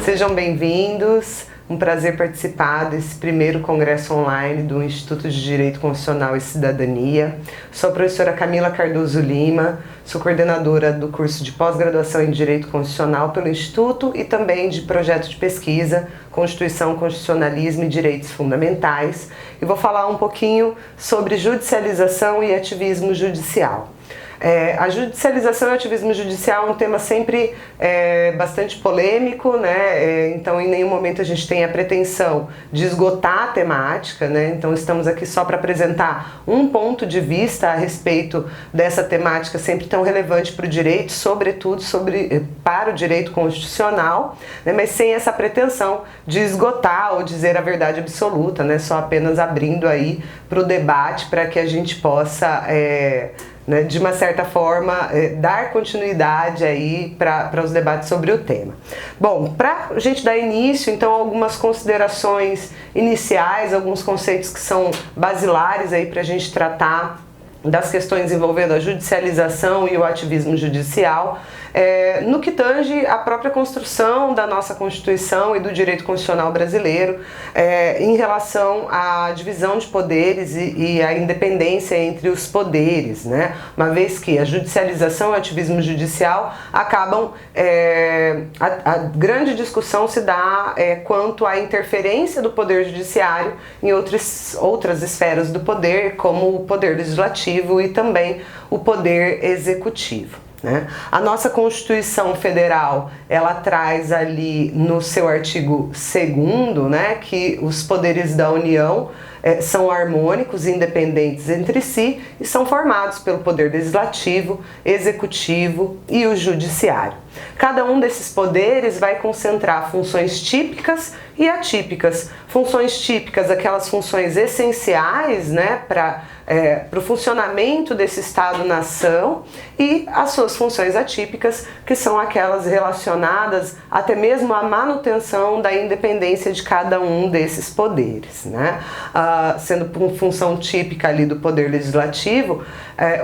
Sejam bem-vindos, um prazer participar desse primeiro congresso online do Instituto de Direito Constitucional e Cidadania. Sou a professora Camila Cardoso Lima, sou coordenadora do curso de pós-graduação em Direito Constitucional pelo Instituto e também de projeto de pesquisa Constituição, Constitucionalismo e Direitos Fundamentais, e vou falar um pouquinho sobre judicialização e ativismo judicial. A judicialização e o ativismo judicial é um tema sempre bastante polêmico, né? Então em nenhum momento a gente tem a pretensão de esgotar a temática, né? Então estamos aqui só para apresentar um ponto de vista a respeito dessa temática sempre tão relevante para o direito, sobretudo para o direito constitucional, né? Mas sem essa pretensão de esgotar ou dizer a verdade absoluta, né? Só apenas abrindo aí para o debate para que a gente possa de uma certa forma, dar continuidade aí para os debates sobre o tema. Bom, para a gente dar início, então, algumas considerações iniciais, alguns conceitos que são basilares aí para a gente tratar das questões envolvendo a judicialização e o ativismo judicial, no que tange a própria construção da nossa Constituição e do direito constitucional brasileiro, em relação à divisão de poderes e à independência entre os poderes, né? Uma vez que a judicialização e o ativismo judicial acabam, a grande discussão se dá quanto à interferência do poder judiciário em outras esferas do poder, como o poder legislativo e também o poder executivo. A nossa Constituição Federal, ela traz ali no seu artigo 2º, né, que os poderes da União são harmônicos e independentes entre si e são formados pelo poder legislativo, executivo e o judiciário. Cada um desses poderes vai concentrar funções típicas e atípicas. Funções típicas, aquelas funções essenciais, né, para o funcionamento desse Estado-nação, e as suas funções atípicas, que são aquelas relacionadas até mesmo à manutenção da independência de cada um desses poderes, né? Sendo função típica ali do poder legislativo,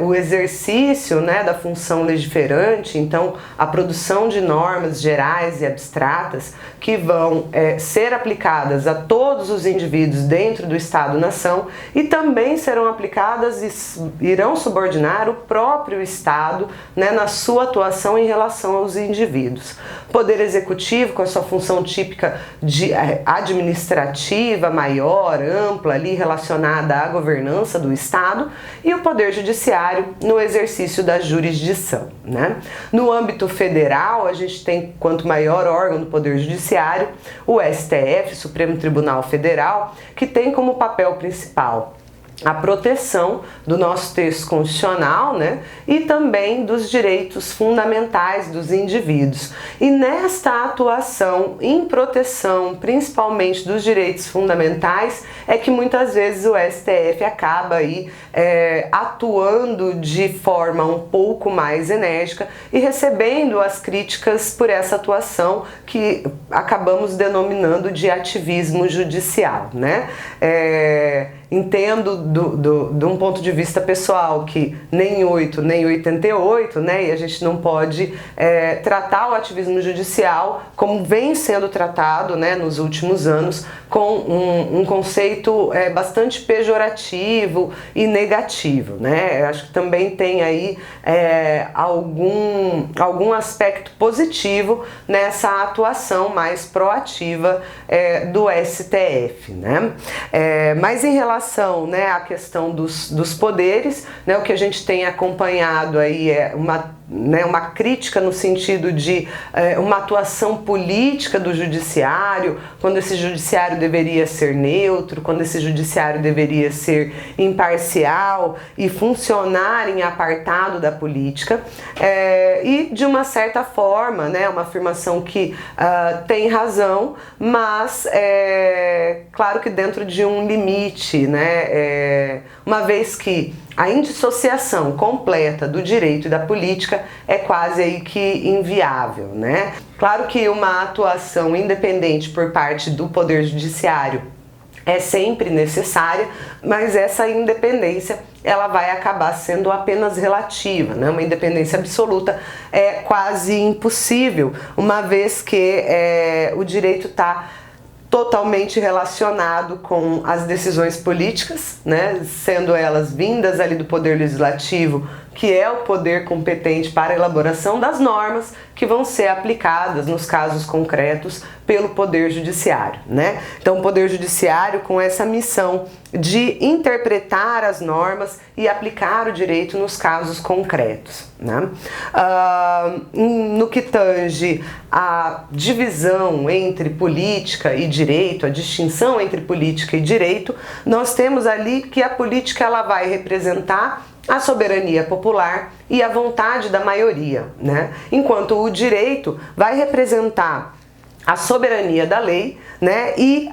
o exercício, né, da função legiferante, então a produção de normas gerais e abstratas que vão ser aplicadas a todos os indivíduos dentro do Estado-nação e também serão aplicadas e irão subordinar o próprio Estado, né, na sua atuação em relação aos indivíduos. Poder executivo, com a sua função típica de administrativa maior, ampla, ali relacionada à governança do Estado, e o poder judiciário no exercício da jurisdição, né? No âmbito federal, a gente tem, quanto maior órgão do poder judiciário, o STF, Supremo Tribunal Federal, que tem como papel principal a proteção do nosso texto constitucional, né, e também dos direitos fundamentais dos indivíduos. E nesta atuação em proteção, principalmente dos direitos fundamentais, é que muitas vezes o STF acaba aí atuando de forma um pouco mais enérgica e recebendo as críticas por essa atuação que acabamos denominando de ativismo judicial, né? Entendo de um ponto de vista pessoal que nem 8 nem 88, né, e a gente não pode tratar o ativismo judicial como vem sendo tratado, né, nos últimos anos, com um conceito bastante pejorativo e negativo, né? Eu acho que também tem aí algum aspecto positivo nessa atuação mais proativa do STF, né? Mas em relação, né, à questão dos poderes, né, o que a gente tem acompanhado aí é uma crítica no sentido de uma atuação política do judiciário, quando esse judiciário deveria ser neutro, quando esse judiciário deveria ser imparcial e funcionar em apartado da política, e de uma certa forma, né, uma afirmação que tem razão, mas claro que dentro de um limite, né, uma vez que a indissociação completa do direito e da política é quase aí que inviável, né? Claro que uma atuação independente por parte do Poder Judiciário é sempre necessária, mas essa independência ela vai acabar sendo apenas relativa, né? Uma independência absoluta é quase impossível, uma vez que o direito está totalmente relacionado com as decisões políticas, né? Sendo elas vindas ali do Poder Legislativo, que é o poder competente para a elaboração das normas que vão ser aplicadas nos casos concretos pelo Poder Judiciário, né? Então, o Poder Judiciário, com essa missão de interpretar as normas e aplicar o direito nos casos concretos, né? No que tange a divisão entre política e direito, a distinção entre política e direito, nós temos ali que a política ela vai representar a soberania popular e a vontade da maioria, né? Enquanto o direito vai representar a soberania da lei, né? E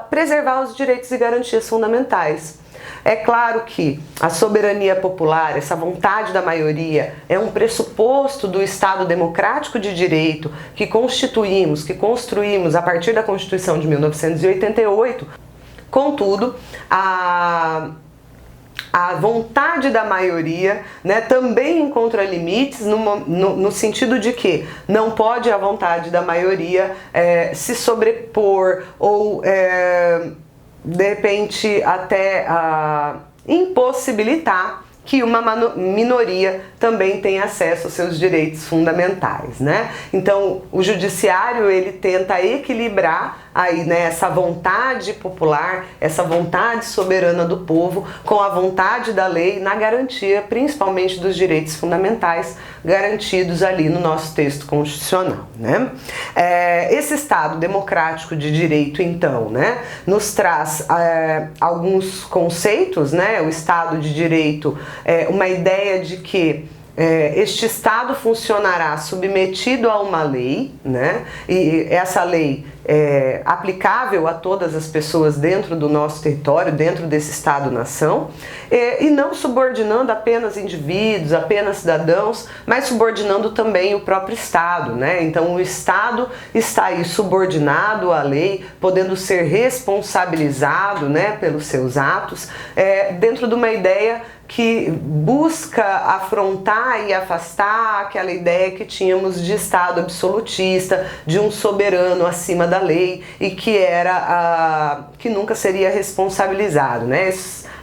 preservar os direitos e garantias fundamentais. É claro que a soberania popular, essa vontade da maioria, é um pressuposto do Estado democrático de direito que construímos a partir da Constituição de 1988. Contudo, a vontade da maioria, né, também encontra limites no sentido de que não pode a vontade da maioria se sobrepor ou de repente até impossibilitar que uma minoria também tenha acesso aos seus direitos fundamentais, né? Então, o judiciário ele tenta equilibrar aí, né, essa vontade popular, essa vontade soberana do povo com a vontade da lei na garantia, principalmente dos direitos fundamentais garantidos ali no nosso texto constitucional, né? Esse Estado democrático de direito, então, né, nos traz alguns conceitos, né? O Estado de direito uma ideia de que este Estado funcionará submetido a uma lei, né? E essa lei é aplicável a todas as pessoas dentro do nosso território, dentro desse Estado-nação, e não subordinando apenas indivíduos, apenas cidadãos, mas subordinando também o próprio Estado, né? Então o Estado está aí subordinado à lei, podendo ser responsabilizado, né, pelos seus atos, dentro de uma ideia que busca afrontar e afastar aquela ideia que tínhamos de Estado absolutista, de um soberano acima da lei e que nunca seria responsabilizado, né?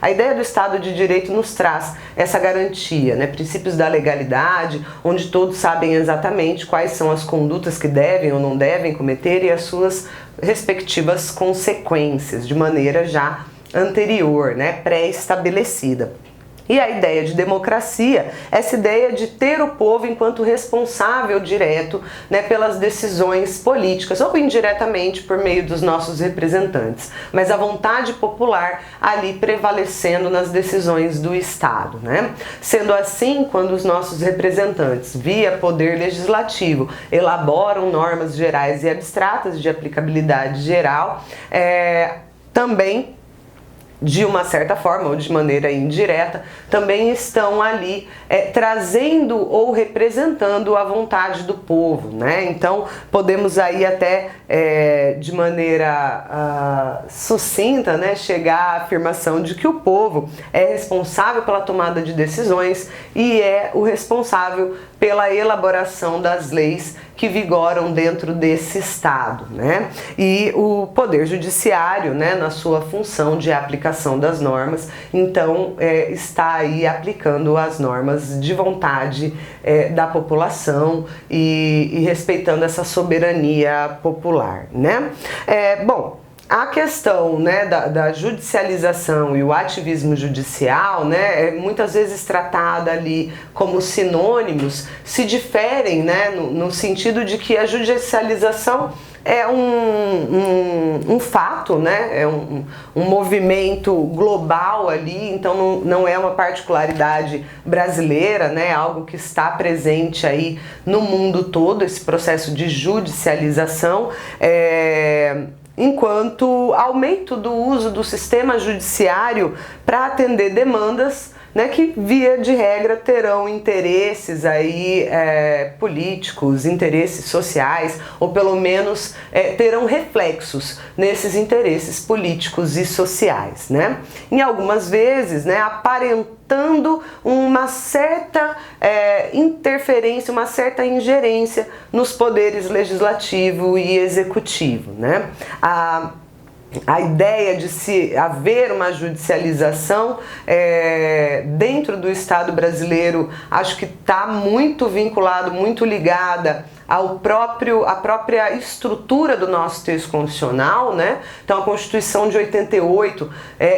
A ideia do Estado de Direito nos traz essa garantia, né? Princípios da legalidade, onde todos sabem exatamente quais são as condutas que devem ou não devem cometer e as suas respectivas consequências, de maneira já anterior, né? Pré-estabelecida. E a ideia de democracia, essa ideia de ter o povo enquanto responsável direto, né, pelas decisões políticas, ou indiretamente por meio dos nossos representantes, mas a vontade popular ali prevalecendo nas decisões do Estado, né? Sendo assim, quando os nossos representantes, via poder legislativo, elaboram normas gerais e abstratas de aplicabilidade geral, também de uma certa forma ou de maneira indireta, também estão ali trazendo ou representando a vontade do povo, né? Então podemos aí até de maneira sucinta, né, chegar à afirmação de que o povo é responsável pela tomada de decisões e é o responsável pela elaboração das leis que vigoram dentro desse Estado, né? E o Poder Judiciário, né, na sua função de aplicação das normas, então está aí aplicando as normas de vontade da população e respeitando essa soberania popular, né? Bom, a questão, né, da judicialização e o ativismo judicial, né, muitas vezes tratada ali como sinônimos, se diferem, né, no sentido de que a judicialização é um fato, né, é um movimento global ali, então não é uma particularidade brasileira, né, algo que está presente aí no mundo todo, esse processo de judicialização. enquanto aumento do uso do sistema judiciário para atender demandas, né, que via de regra terão interesses aí políticos, interesses sociais, ou pelo menos terão reflexos nesses interesses políticos e sociais, né? Em algumas vezes, né, aparentando uma certa interferência, uma certa ingerência nos poderes legislativo e executivo, né? A ideia de se haver uma judicialização dentro do Estado brasileiro, acho que está muito vinculado, muito ligada à própria estrutura do nosso texto constitucional, né? Então a Constituição de 88,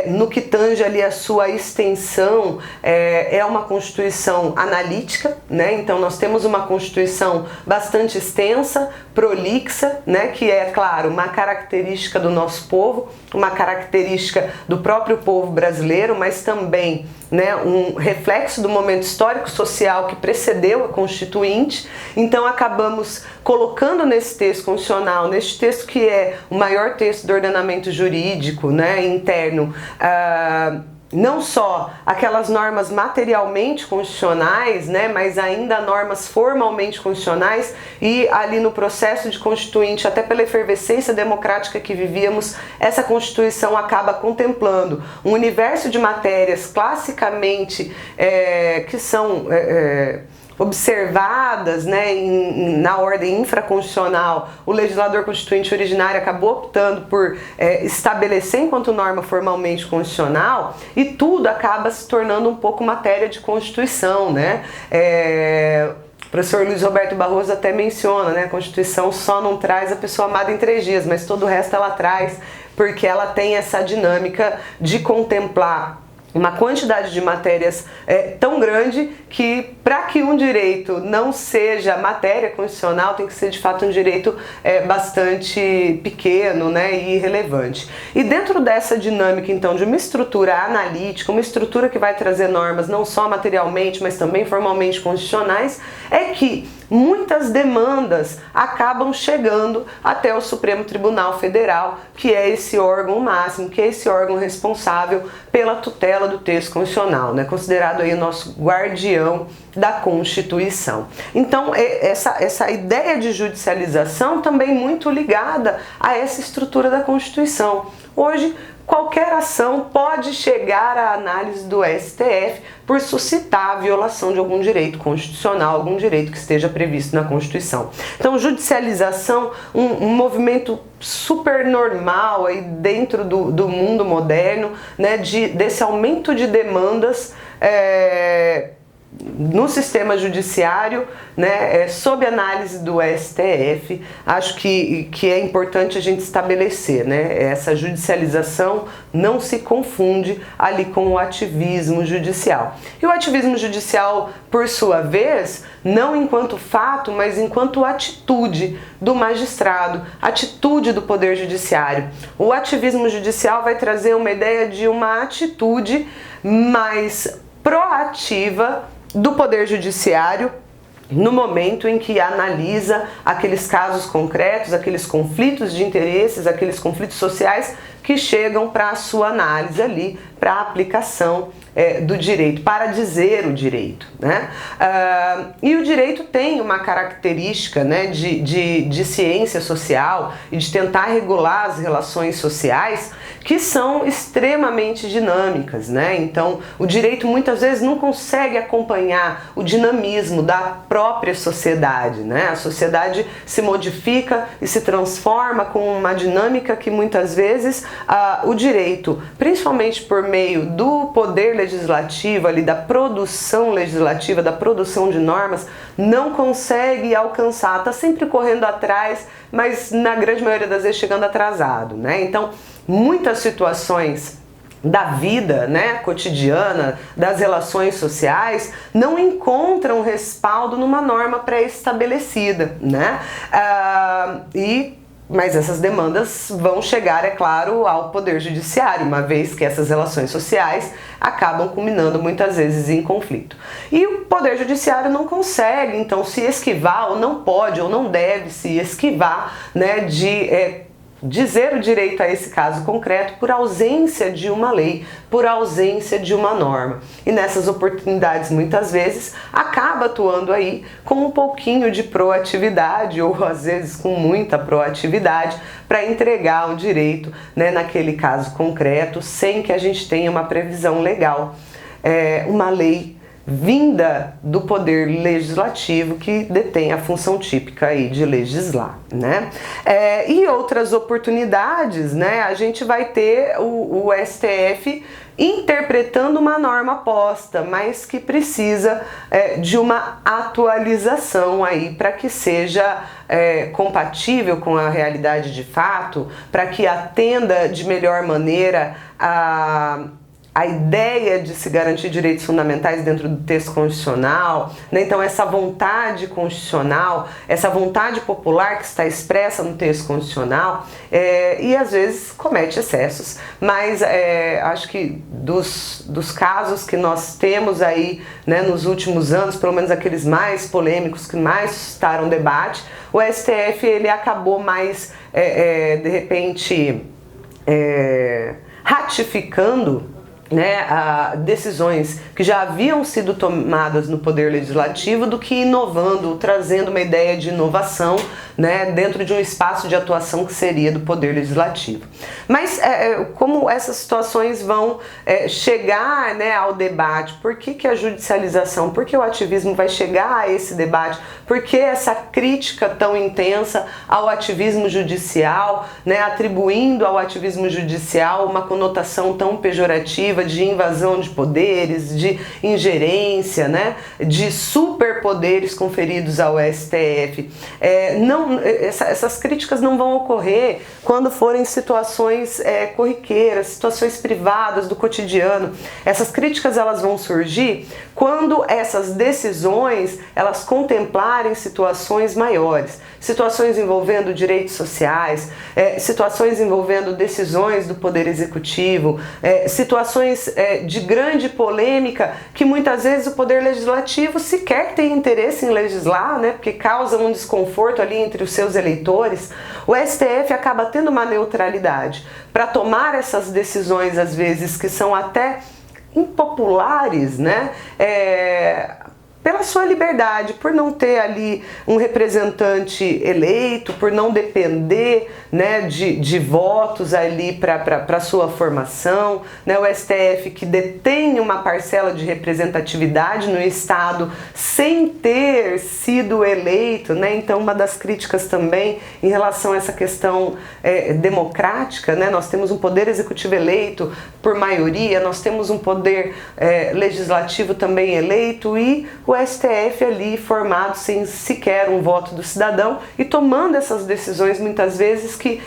no que tange ali a sua extensão, é uma Constituição analítica, né? Então nós temos uma Constituição bastante extensa, prolixa, né? Que é, claro, uma característica do nosso povo, uma característica do próprio povo brasileiro, mas também, né, um reflexo do momento histórico social que precedeu a Constituinte. Então acabamos colocando nesse texto constitucional, neste texto que é o maior texto do ordenamento jurídico, né, interno, não só aquelas normas materialmente constitucionais, né, mas ainda normas formalmente constitucionais, e ali no processo de constituinte, até pela efervescência democrática que vivíamos, essa Constituição acaba contemplando um universo de matérias classicamente que são observadas, né, na ordem infraconstitucional. O legislador constituinte originário acabou optando por estabelecer enquanto norma formalmente constitucional, e tudo acaba se tornando um pouco matéria de Constituição, né? O professor Luiz Roberto Barroso até menciona, né, a Constituição só não traz a pessoa amada em 3 dias, mas todo o resto ela traz, porque ela tem essa dinâmica de contemplar uma quantidade de matérias tão grande que, para que um direito não seja matéria constitucional, tem que ser de fato um direito bastante pequeno, né, e irrelevante. E dentro dessa dinâmica, então, de uma estrutura analítica, uma estrutura que vai trazer normas não só materialmente, mas também formalmente constitucionais, é que muitas demandas acabam chegando até o Supremo Tribunal Federal, que é esse órgão máximo, que é esse órgão responsável pela tutela do texto constitucional, né? Considerado aí o nosso guardião da Constituição. Então, essa ideia de judicialização também muito ligada a essa estrutura da Constituição. Hoje, qualquer ação pode chegar à análise do STF por suscitar a violação de algum direito constitucional, algum direito que esteja previsto na Constituição. Então, judicialização, um movimento super normal aí dentro do mundo moderno, né, desse aumento de demandas no sistema judiciário, né, sob análise do STF. Acho que é importante a gente estabelecer, né, essa judicialização não se confunde ali com o ativismo judicial. E o ativismo judicial, por sua vez, não enquanto fato, mas enquanto atitude do magistrado, atitude do Poder Judiciário. O ativismo judicial vai trazer uma ideia de uma atitude mais proativa do Poder Judiciário no momento em que analisa aqueles casos concretos, aqueles conflitos de interesses, aqueles conflitos sociais que chegam para a sua análise ali, para a aplicação do direito, para dizer o direito, né? E o direito tem uma característica, né, de ciência social e de tentar regular as relações sociais que são extremamente dinâmicas, né? Então, o direito muitas vezes não consegue acompanhar o dinamismo da própria sociedade, né? A sociedade se modifica e se transforma com uma dinâmica que muitas vezes o direito, principalmente por meio do poder legislativo, ali, da produção legislativa, da produção de normas, não consegue alcançar, está sempre correndo atrás, mas na grande maioria das vezes chegando atrasado, né? Então, muitas situações da vida, né, cotidiana, das relações sociais, não encontram respaldo numa norma pré-estabelecida, né? Mas essas demandas vão chegar, é claro, ao Poder Judiciário, uma vez que essas relações sociais acabam culminando muitas vezes em conflito. E o Poder Judiciário não consegue, então, se esquivar, ou não pode, ou não deve se esquivar, né, de dizer o direito a esse caso concreto por ausência de uma lei, por ausência de uma norma. E nessas oportunidades, muitas vezes, acaba atuando aí com um pouquinho de proatividade, ou às vezes com muita proatividade, para entregar um direito, né, naquele caso concreto, sem que a gente tenha uma previsão legal, uma lei vinda do poder legislativo, que detém a função típica aí de legislar, né? E outras oportunidades, né? A gente vai ter o STF interpretando uma norma posta, mas que precisa de uma atualização aí para que seja compatível com a realidade de fato, para que atenda de melhor maneira a ideia de se garantir direitos fundamentais dentro do texto constitucional, né? Então essa vontade constitucional, essa vontade popular que está expressa no texto constitucional, e às vezes comete excessos, mas acho que dos casos que nós temos aí, né, nos últimos anos, pelo menos aqueles mais polêmicos, que mais suscitaram debate, o STF ele acabou mais, de repente, ratificando, né, decisões que já haviam sido tomadas no Poder Legislativo do que inovando, trazendo uma ideia de inovação, né, dentro de um espaço de atuação que seria do Poder Legislativo. Mas como essas situações vão chegar, né, ao debate? Por que a judicialização, por que o ativismo vai chegar a esse debate? Por que essa crítica tão intensa ao ativismo judicial, né, atribuindo ao ativismo judicial uma conotação tão pejorativa de invasão de poderes, de ingerência, né, de superpoderes conferidos ao STF? Essas críticas não vão ocorrer quando forem situações corriqueiras, situações privadas do cotidiano. Essas críticas elas vão surgir quando essas decisões elas contemplarem situações maiores, situações envolvendo direitos sociais, situações envolvendo decisões do Poder Executivo, situações de grande polêmica que muitas vezes o Poder Legislativo sequer tem interesse em legislar, né, porque causa um desconforto ali entre os seus eleitores. O STF acaba tendo uma neutralidade para tomar essas decisões, às vezes, que são até impopulares, né? Pela sua liberdade, por não ter ali um representante eleito, por não depender, né, de votos ali para sua formação, né, o STF que detém uma parcela de representatividade no Estado sem ter sido eleito, né? Então uma das críticas também em relação a essa questão democrática, né? Nós temos um poder executivo eleito por maioria, nós temos um poder legislativo também eleito e o STF ali formado sem sequer um voto do cidadão e tomando essas decisões muitas vezes que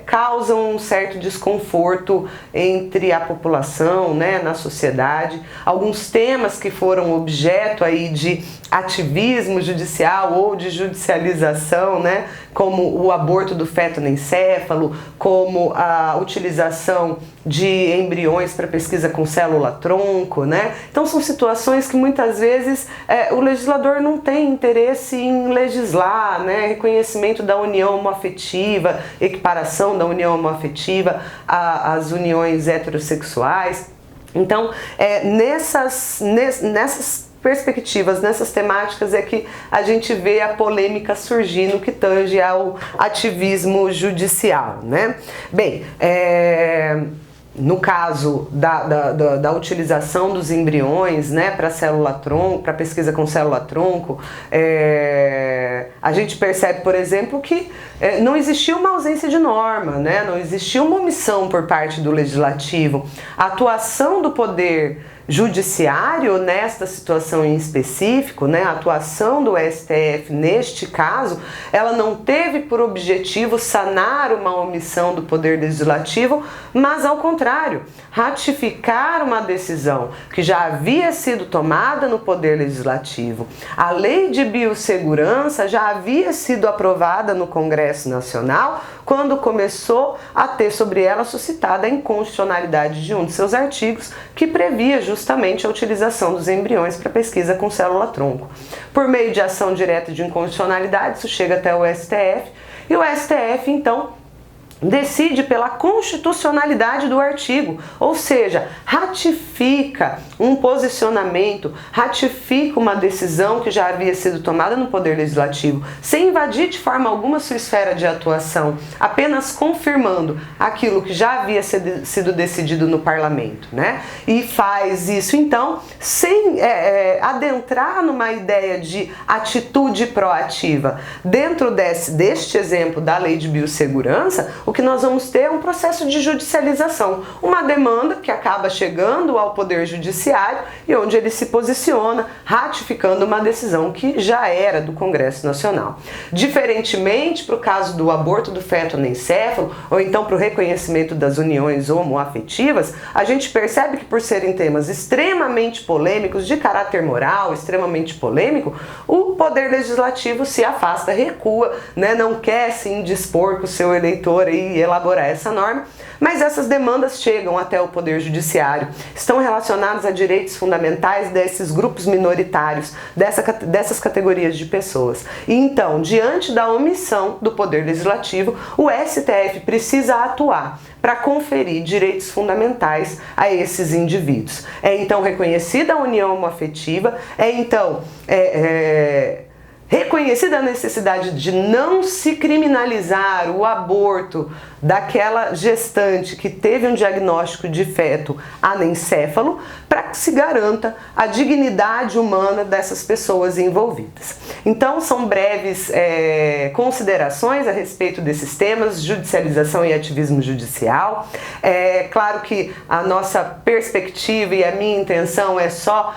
causam um certo desconforto entre a população, né, na sociedade. Alguns temas que foram objeto aí de ativismo judicial ou de judicialização, né, como o aborto do feto anencéfalo, como a utilização de embriões para pesquisa com célula-tronco, né? Então são situações que muitas vezes o legislador não tem interesse em legislar, né? Reconhecimento da união homoafetiva, equiparação da união homoafetiva às uniões heterossexuais. Então, nessas perspectivas, nessas temáticas é que a gente vê a polêmica surgindo que tange ao ativismo judicial, né? Bem, no caso da utilização dos embriões, né, para célula-tronco, para pesquisa com célula-tronco, a gente percebe, por exemplo, que não existia uma ausência de norma, né, não existia uma omissão por parte do legislativo. A atuação do poder judiciário nesta situação em específico, né, a atuação do STF neste caso, ela não teve por objetivo sanar uma omissão do Poder Legislativo, mas ao contrário, ratificar uma decisão que já havia sido tomada no Poder Legislativo. A Lei de Biossegurança já havia sido aprovada no Congresso Nacional quando começou a ter sobre ela suscitada a inconstitucionalidade de um de seus artigos que previa justamente a utilização dos embriões para pesquisa com célula-tronco. Por meio de ação direta de inconstitucionalidade, isso chega até o STF e o STF, então, decide pela constitucionalidade do artigo, ou seja, ratifica um posicionamento, ratifica uma decisão que já havia sido tomada no Poder Legislativo, sem invadir de forma alguma sua esfera de atuação, apenas confirmando aquilo que já havia sido decidido no Parlamento, né? E faz isso, então, sem adentrar numa ideia de atitude proativa. Dentro deste exemplo da Lei de Biossegurança, o que nós vamos ter é um processo de judicialização, uma demanda que acaba chegando ao Poder Judiciário e onde ele se posiciona, ratificando uma decisão que já era do Congresso Nacional. Diferentemente para o caso do aborto do feto anencéfalo, ou então para o reconhecimento das uniões homoafetivas, a gente percebe que por serem temas extremamente polêmicos, de caráter moral, extremamente polêmico, o Poder Legislativo se afasta, recua, né, não quer se indispor com o seu eleitor e elaborar essa norma, mas essas demandas chegam até o Poder Judiciário, estão relacionadas a direitos fundamentais desses grupos minoritários, dessas categorias de pessoas. E então, diante da omissão do Poder Legislativo, o STF precisa atuar para conferir direitos fundamentais a esses indivíduos. É então reconhecida a união homoafetiva, reconhecida a necessidade de não se criminalizar o aborto daquela gestante que teve um diagnóstico de feto anencéfalo, para que se garanta a dignidade humana dessas pessoas envolvidas. Então, são breves considerações a respeito desses temas, judicialização e ativismo judicial. Claro que a nossa perspectiva e a minha intenção é só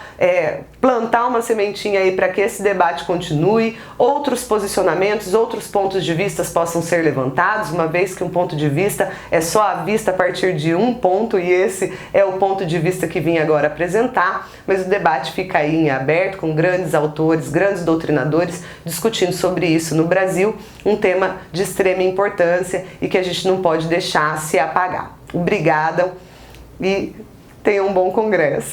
plantar uma sementinha aí para que esse debate continue, outros posicionamentos, outros pontos de vista possam ser levantados, uma vez que um ponto de vista é só visto a partir de um ponto e esse é o ponto de vista que vim agora apresentar, mas o debate fica aí em aberto com grandes autores, grandes doutrinadores discutindo sobre isso no Brasil, um tema de extrema importância e que a gente não pode deixar se apagar. Obrigada e tenha um bom congresso.